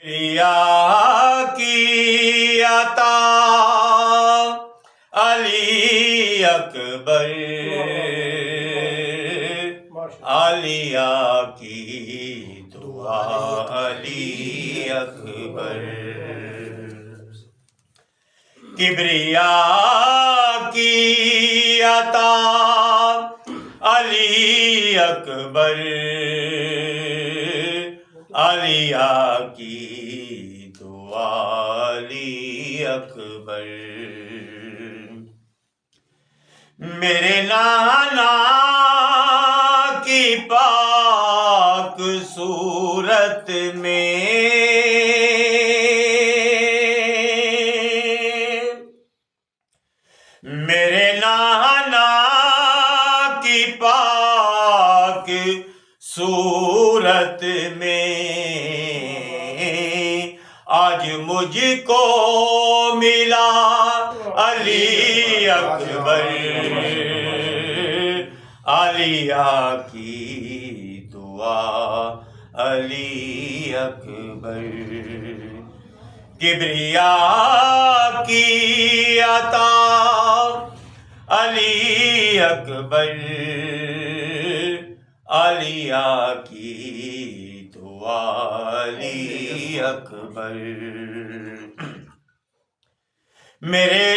یا کی عطا علی اکبر، علیہ کی دعا علی اکبر، کبریا کی عطا علی اکبر، علیہ کی دعا علی اکبر، میرے نانا کی پاک صورت میں میرے نانا کی پاک صورت میں آج مجھ کو ملا علی اکبر، علیہ کی دعا علی اکبر، کبریا کی عطا علی اکبر، علیہ کی دعا علی اکبر، میرے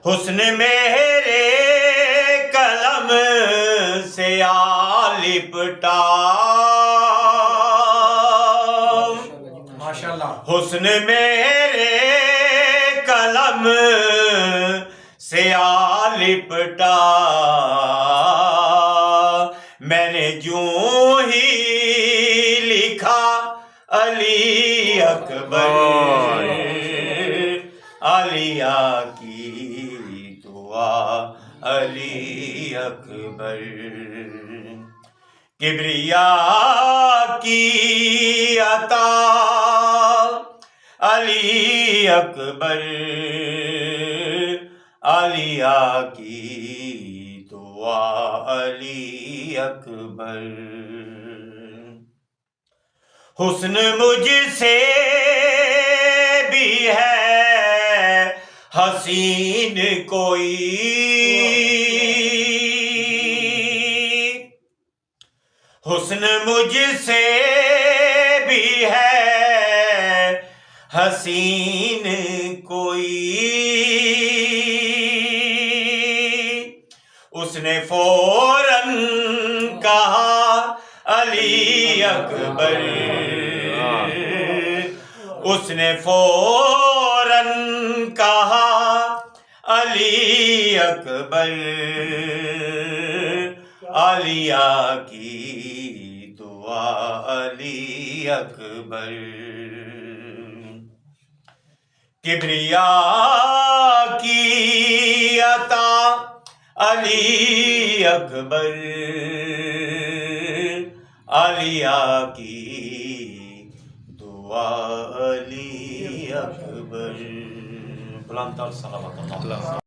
حسن میرے قلم سے آ لپٹا، حسن میرے قلم سے آ لپٹا، میں نے یوں ہی لکھا علی اکبر، علیہ کی دعا علی اکبر، کبریا کی عطا علی اکبر، علیہ کی دعا علی اکبر، حسن مجھ سے بھی ہے حسین کوئی، حسن مجھ سے بھی ہے حسین کوئی، اس نے فوراً کہا علی اکبر، اس نے فوراً کہا علی اکبر، علیہ کی دعا علی اکبر، کبریا کی عطا علی اکبر، علیہ کی دعا علی اکبر، بلند تر صلوات اللہ۔